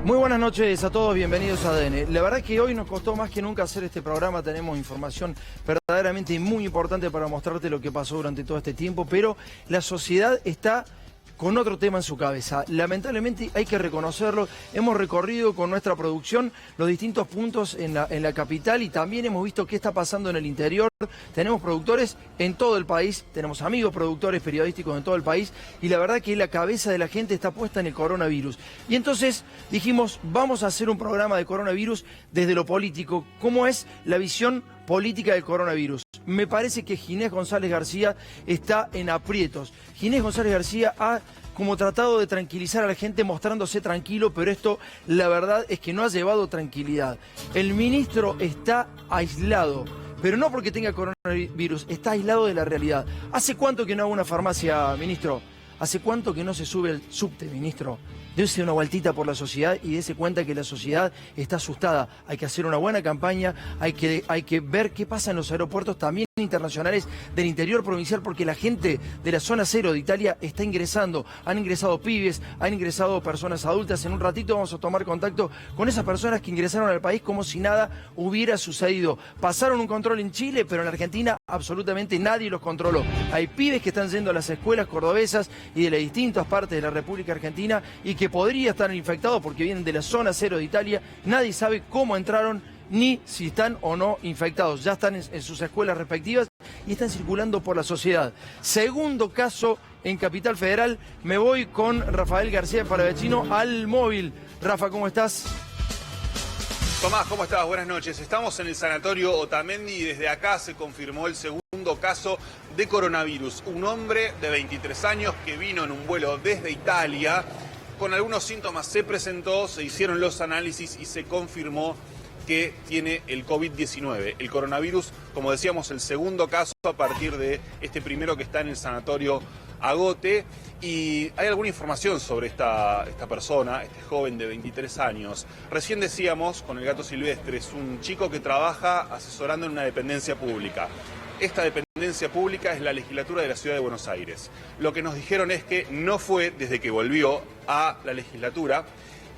Muy buenas noches a todos, bienvenidos a ADN. La verdad que hoy nos costó más que nunca hacer este programa, tenemos información verdaderamente muy importante para mostrarte lo que pasó durante todo este tiempo, pero la sociedad está con otro tema en su cabeza. Lamentablemente hay que reconocerlo, hemos recorrido con nuestra producción los distintos puntos en la capital y también hemos visto qué está pasando en el interior. Tenemos productores en todo el país, tenemos amigos productores periodísticos en todo el país y la verdad que la cabeza de la gente está puesta en el coronavirus. Y entonces dijimos, vamos a hacer un programa de coronavirus desde lo político. ¿Cómo es la visión política del coronavirus? Me parece que Ginés González García está en aprietos. Ginés González García ha como tratado de tranquilizar a la gente mostrándose tranquilo, pero esto la verdad es que no ha llevado tranquilidad. El ministro está aislado, pero no porque tenga coronavirus, está aislado de la realidad. ¿Hace cuánto que no hago una farmacia, ministro? ¿Hace cuánto que no se sube el subte, ministro? Dése una vueltita por la sociedad y dése cuenta que la sociedad está asustada. Hay que hacer una buena campaña, hay que ver qué pasa en los aeropuertos también internacionales del interior provincial, porque la gente de la zona cero de Italia está ingresando. Han ingresado pibes, han ingresado personas adultas. En un ratito vamos a tomar contacto con esas personas que ingresaron al país como si nada hubiera sucedido. Pasaron un control en Chile, pero en Argentina absolutamente nadie los controló. Hay pibes que están yendo a las escuelas cordobesas y de las distintas partes de la República Argentina y que podría estar infectados porque vienen de la zona cero de Italia. Nadie sabe cómo entraron ni si están o no infectados. Ya están en sus escuelas respectivas y están circulando por la sociedad. Segundo caso en Capital Federal. Me voy con Rafael García Paravecino al móvil. Rafa, ¿cómo estás? Tomás, ¿cómo estás? Buenas noches. Estamos en el sanatorio Otamendi y desde acá se confirmó el segundo caso de coronavirus. Un hombre de 23 años que vino en un vuelo desde Italia con algunos síntomas, se presentó, se hicieron los análisis y se confirmó que tiene el COVID-19. El coronavirus, como decíamos, el segundo caso a partir de este primero que está en el sanatorio Agote. Y hay alguna información sobre esta persona, este joven de 23 años. Recién decíamos, con el gato silvestre, es un chico que trabaja asesorando en una dependencia pública. Esta dependencia pública es la legislatura de la Ciudad de Buenos Aires. Lo que nos dijeron es que no fue desde que volvió a la legislatura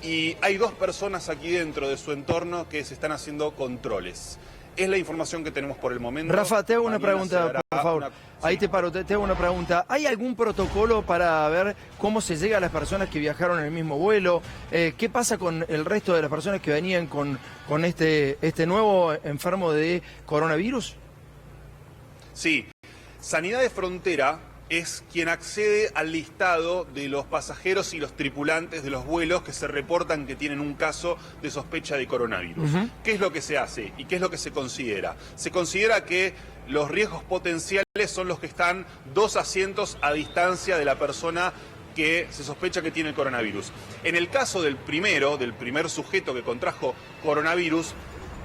y hay dos personas aquí dentro de su entorno que se están haciendo controles. Es la información que tenemos por el momento. Rafa, te hago una pregunta, por favor. Ahí te paro, te hago una pregunta. ¿Hay algún protocolo para ver cómo se llega a las personas que viajaron en el mismo vuelo? ¿Qué pasa con el resto de las personas que venían con este nuevo enfermo de coronavirus? Sí, Sanidad de Frontera es quien accede al listado de los pasajeros y los tripulantes de los vuelos que se reportan que tienen un caso de sospecha de coronavirus. ¿Qué es lo que se hace y qué es lo que se considera? Se considera que los riesgos potenciales son los que están 2 asientos a distancia de la persona que se sospecha que tiene el coronavirus. En el caso del primer sujeto que contrajo coronavirus,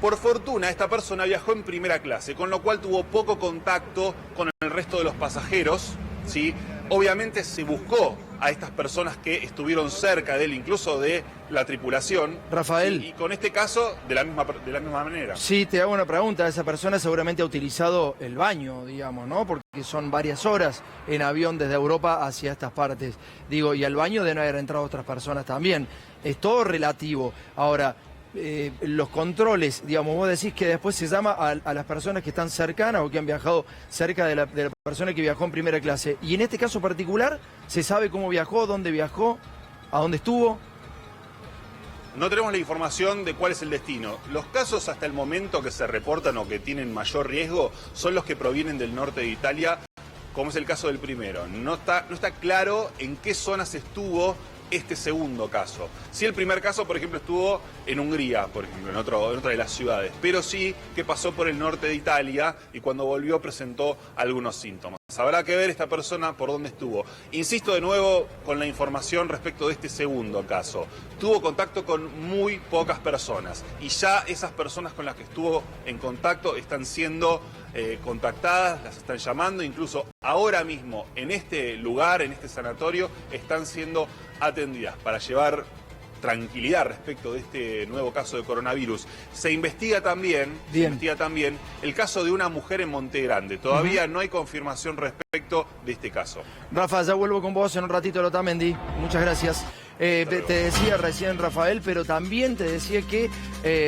por fortuna, esta persona viajó en primera clase, con lo cual tuvo poco contacto con el resto de los pasajeros, ¿sí? Obviamente se buscó a estas personas que estuvieron cerca de él, incluso de la tripulación. Rafael. ¿Sí? Y con este caso, de la misma manera. Sí, te hago una pregunta. Esa persona seguramente ha utilizado el baño, digamos, ¿no? Porque son varias horas en avión desde Europa hacia estas partes. Digo, y al baño deben haber entrado otras personas también. Es todo relativo. Ahora, los controles, digamos, vos decís que después se llama a las personas que están cercanas o que han viajado cerca de la persona que viajó en primera clase. Y en este caso particular, ¿se sabe cómo viajó, dónde viajó, a dónde estuvo? No tenemos la información de cuál es el destino. Los casos hasta el momento que se reportan o que tienen mayor riesgo son los que provienen del norte de Italia, como es el caso del primero. No está claro en qué zonas estuvo este segundo caso. Sí, el primer caso, por ejemplo, estuvo en Hungría, por ejemplo, en otra de las ciudades, pero sí que pasó por el norte de Italia y cuando volvió presentó algunos síntomas. Habrá que ver esta persona por dónde estuvo. Insisto de nuevo con la información respecto de este segundo caso. Tuvo contacto con muy pocas personas y ya esas personas con las que estuvo en contacto están siendo contactadas, las están llamando, incluso ahora mismo en este lugar, en este sanatorio, están siendo atendidas para llevar tranquilidad respecto de este nuevo caso de coronavirus. Se investiga también el caso de una mujer en Monte Grande. Todavía no hay confirmación respecto de este caso. Rafa, ya vuelvo con vos en un ratito, Otamendi. Muchas gracias. Te decía recién Rafael, pero también te decía que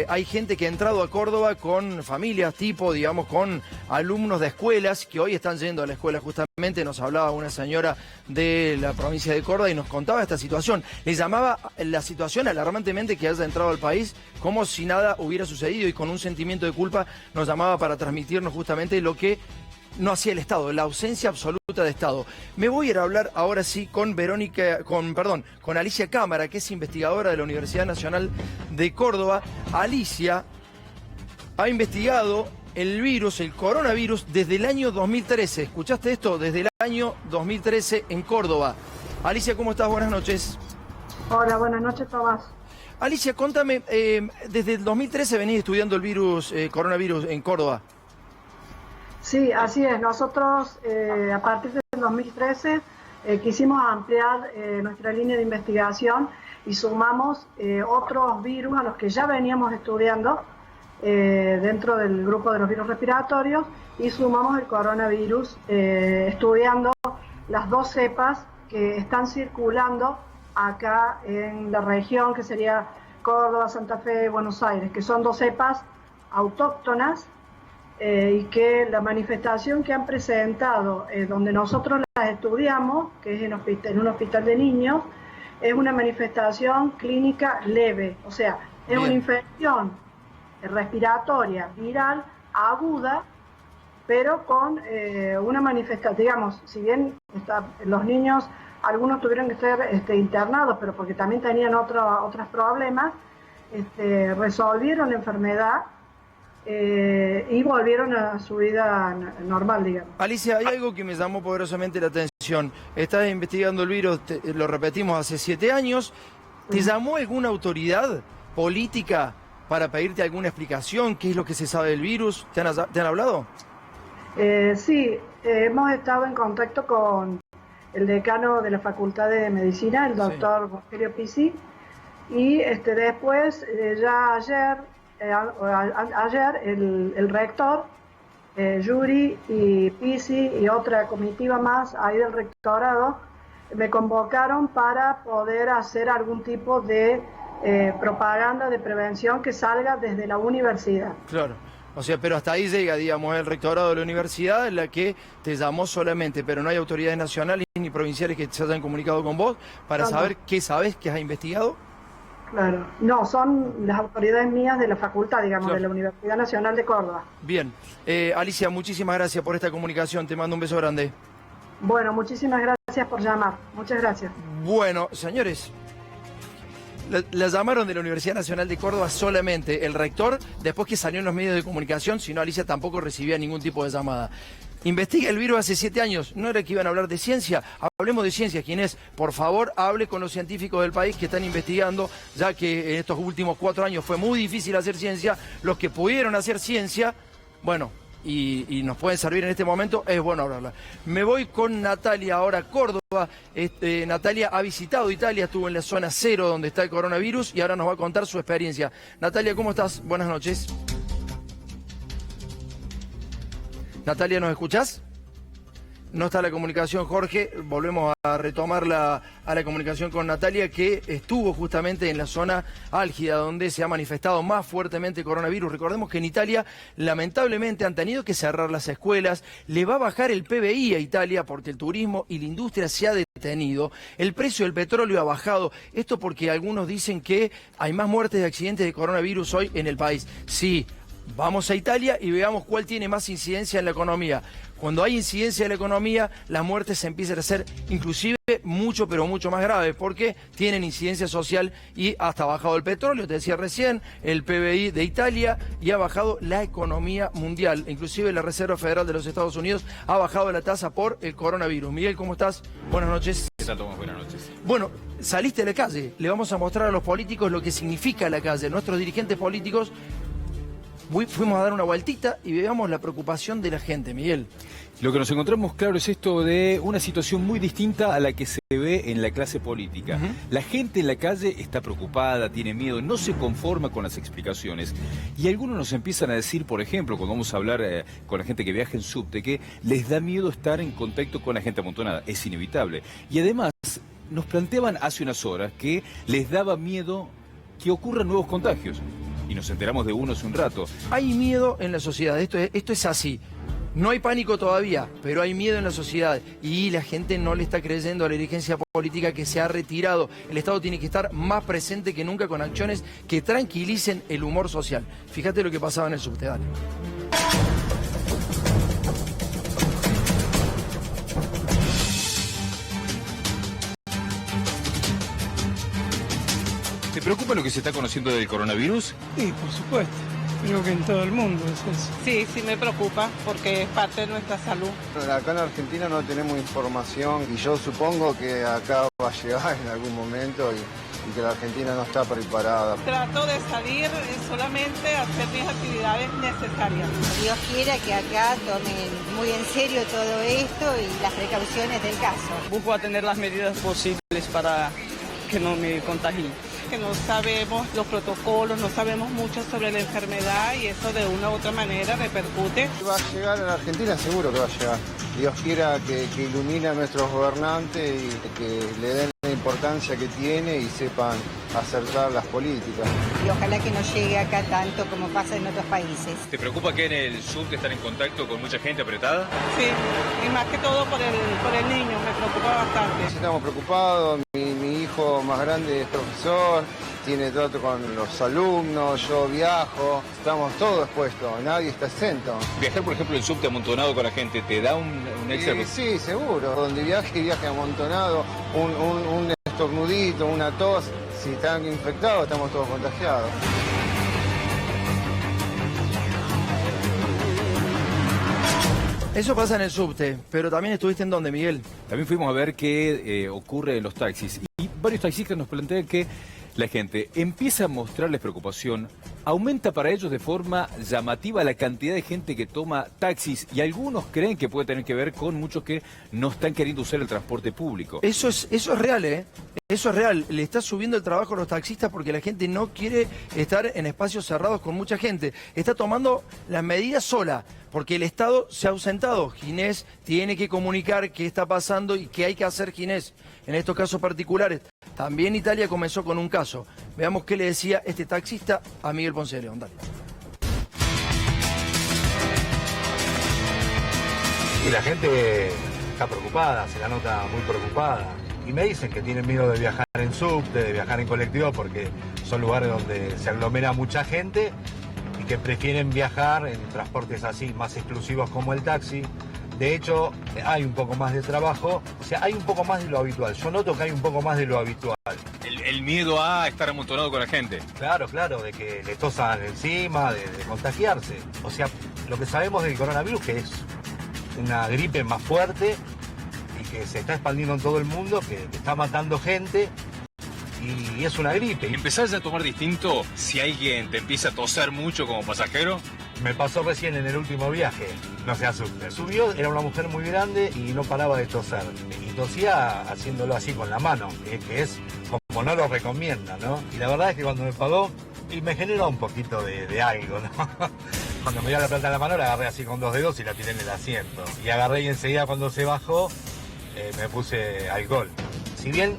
hay gente que ha entrado a Córdoba con familias tipo, digamos, con alumnos de escuelas que hoy están yendo a la escuela. Justamente nos hablaba una señora de la provincia de Córdoba y nos contaba esta situación. Le llamaba la situación alarmantemente que haya entrado al país como si nada hubiera sucedido, y con un sentimiento de culpa nos llamaba para transmitirnos justamente lo que no hacía el Estado, la ausencia absoluta de Estado. Me voy a ir a hablar ahora sí con con Alicia Cámara, que es investigadora de la Universidad Nacional de Córdoba. Alicia ha investigado el virus, el coronavirus, desde el año 2013. ¿Escuchaste esto? Desde el año 2013 en Córdoba. Alicia, ¿cómo estás? Buenas noches. Hola, buenas noches, Tomás. Alicia, contame, desde el 2013 venís estudiando el virus, coronavirus en Córdoba. Sí, así es. Nosotros, a partir del 2013, quisimos ampliar nuestra línea de investigación y sumamos otros virus a los que ya veníamos estudiando dentro del grupo de los virus respiratorios, y sumamos el coronavirus, estudiando las dos cepas que están circulando acá en la región, que sería Córdoba, Santa Fe, Buenos Aires, que son dos cepas autóctonas, y que la manifestación que han presentado, donde nosotros las estudiamos, que es en un hospital de niños, es una manifestación clínica leve, o sea, es Bien. Una infección respiratoria viral aguda, pero con una manifestación, digamos, si bien los niños, algunos tuvieron que ser internados, pero porque también tenían otros problemas, resolvieron la enfermedad y volvieron a su vida normal, digamos. Alicia, hay algo que me llamó poderosamente la atención. Estás investigando el virus, lo repetimos, hace 7 años. ¿Te llamó alguna autoridad política para pedirte alguna explicación? ¿Qué es lo que se sabe del virus? ¿Te han hablado? Sí, hemos estado en contacto con el decano de la Facultad de Medicina, el doctor Rogelio Pisi, y después, ya ayer el rector, Yuri y Pisi y otra comitiva más ahí del rectorado, me convocaron para poder hacer algún tipo de propaganda de prevención que salga desde la universidad. Claro. O sea, pero hasta ahí llega, digamos, el rectorado de la universidad, en la que te llamó solamente, pero no hay autoridades nacionales ni provinciales que se hayan comunicado con vos para saber qué sabes, qué has investigado. Claro, no, son las autoridades mías de la facultad, digamos, claro, de la Universidad Nacional de Córdoba. Bien, Alicia, muchísimas gracias por esta comunicación, te mando un beso grande. Bueno, muchísimas gracias por llamar, muchas gracias. Bueno, señores, la llamaron de la Universidad Nacional de Córdoba solamente el rector, después que salió en los medios de comunicación, si no, Alicia tampoco recibía ningún tipo de llamada. Investiga el virus hace 7 años, no era que iban a hablar de ciencia, hablemos de ciencia. Quien es, por favor, hable con los científicos del país que están investigando, ya que en estos últimos 4 años fue muy difícil hacer ciencia. Los que pudieron hacer ciencia, bueno, y nos pueden servir en este momento, es bueno hablarla. Me voy con Natalia ahora a Córdoba. Natalia ha visitado Italia, estuvo en la zona 0 donde está el coronavirus y ahora nos va a contar su experiencia. Natalia, ¿cómo estás? Buenas noches. Natalia, ¿nos escuchás? No está la comunicación, Jorge. Volvemos a retomar la comunicación con Natalia, que estuvo justamente en la zona álgida donde se ha manifestado más fuertemente el coronavirus. Recordemos que en Italia lamentablemente han tenido que cerrar las escuelas. Le va a bajar el PBI a Italia porque el turismo y la industria se ha detenido. El precio del petróleo ha bajado. Esto porque algunos dicen que hay más muertes de accidentes de coronavirus hoy en el país. Sí. Vamos a Italia y veamos cuál tiene más incidencia en la economía. Cuando hay incidencia en la economía, las muertes se empiezan a hacer inclusive mucho, pero mucho más graves, porque tienen incidencia social y hasta ha bajado el petróleo, te decía recién, el PBI de Italia, y ha bajado la economía mundial. Inclusive la Reserva Federal de los Estados Unidos ha bajado la tasa por el coronavirus. Miguel, ¿cómo estás? Buenas noches. ¿Qué tal, Tomás? Buenas noches. Bueno, saliste a la calle. Le vamos a mostrar a los políticos lo que significa la calle. Nuestros dirigentes políticos fuimos a dar una vueltita y veamos la preocupación de la gente, Miguel. Lo que nos encontramos, claro, es esto de una situación muy distinta a la que se ve en la clase política. La gente en la calle está preocupada, tiene miedo, no se conforma con las explicaciones. Y algunos nos empiezan a decir, por ejemplo, cuando vamos a hablar con la gente que viaja en subte, que les da miedo estar en contacto con la gente amontonada. Es inevitable. Y además, nos planteaban hace unas horas que les daba miedo que ocurran nuevos contagios. Y nos enteramos de uno hace un rato. Hay miedo en la sociedad, esto es así. No hay pánico todavía, pero hay miedo en la sociedad y la gente no le está creyendo a la dirigencia política que se ha retirado. El Estado tiene que estar más presente que nunca con acciones que tranquilicen el humor social. Fíjate lo que pasaba en el subte, dale. ¿Te preocupa lo que se está conociendo del coronavirus? Sí, por supuesto. Creo que en todo el mundo es eso. Sí, sí me preocupa porque es parte de nuestra salud. Acá en Argentina no tenemos información y yo supongo que acá va a llegar en algún momento y que la Argentina no está preparada. Trato de salir solamente a hacer mis actividades necesarias. Dios quiera que acá tomen muy en serio todo esto y las precauciones del caso. Busco a tener las medidas posibles para que no me contagien. Que no sabemos los protocolos, no sabemos mucho sobre la enfermedad y eso de una u otra manera repercute. Va a llegar en Argentina, seguro que va a llegar. Dios quiera que ilumine a nuestros gobernantes y que le den la importancia que tiene y sepan acertar las políticas. Y ojalá que no llegue acá tanto como pasa en otros países. ¿Te preocupa que en el sur estar en contacto con mucha gente apretada? Sí, y más que todo por el niño, me preocupa bastante. Sí, estamos preocupados, mi hijo más grande es profesor, tiene trato con los alumnos, yo viajo, estamos todos expuestos, nadie está exento. Viajar, por ejemplo, en subte amontonado con la gente, ¿te da un extra? Sí, seguro, donde viaje amontonado, un estornudito, una tos, si están infectados estamos todos contagiados. Eso pasa en el subte, pero también estuviste en ¿dónde, Miguel? También fuimos a ver qué ocurre en los taxis. Y varios taxistas nos plantean que la gente empieza a mostrarles preocupación, aumenta para ellos de forma llamativa la cantidad de gente que toma taxis y algunos creen que puede tener que ver con muchos que no están queriendo usar el transporte público. Eso es real, ¿eh? Eso es real. Le está subiendo el trabajo a los taxistas porque la gente no quiere estar en espacios cerrados con mucha gente. Está tomando las medidas sola porque el Estado se ha ausentado. Ginés tiene que comunicar qué está pasando y qué hay que hacer Ginés en estos casos particulares. También Italia comenzó con un caso. Veamos qué le decía este taxista a Miguel Ponce de León. Dale. Y la gente está preocupada, se la nota muy preocupada. Y me dicen que tienen miedo de viajar en subte, de viajar en colectivo, porque son lugares donde se aglomera mucha gente y que prefieren viajar en transportes así, más exclusivos como el taxi. De hecho, hay un poco más de trabajo, o sea, hay un poco más de lo habitual. Yo noto que hay un poco más de lo habitual. El miedo a estar amontonado con la gente. Claro, de que le tosan encima, de contagiarse. O sea, lo que sabemos del coronavirus que es una gripe más fuerte y que se está expandiendo en todo el mundo, que está matando gente y es una gripe. ¿Y empezás a tomar distinto si alguien te empieza a toser mucho como pasajero? Me pasó recién en el último viaje, no se asusten. Subió, era una mujer muy grande y no paraba de toser. Y tosía haciéndolo así con la mano, que es como no lo recomienda, ¿no? Y la verdad es que cuando me pagó, y me generó un poquito de algo, ¿no? Cuando me dio la plata en la mano, la agarré así con 2 dedos y la tiré en el asiento. Y agarré y enseguida cuando se bajó, me puse alcohol. Si bien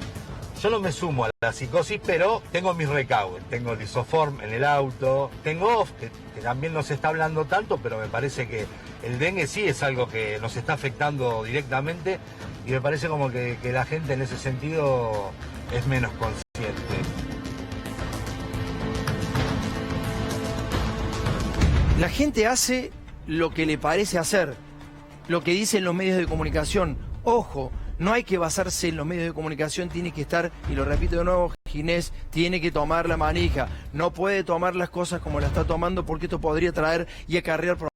yo no me sumo a la psicosis, pero tengo mis recaudos. Tengo el isoform en el auto, tengo off, que también no se está hablando tanto, pero me parece que el dengue sí es algo que nos está afectando directamente y me parece como que la gente en ese sentido es menos consciente. La gente hace lo que le parece hacer, lo que dicen los medios de comunicación. Ojo, no hay que basarse en los medios de comunicación, tiene que estar, y lo repito de nuevo, Ginés tiene que tomar la manija. No puede tomar las cosas como la está tomando porque esto podría traer y acarrear problemas.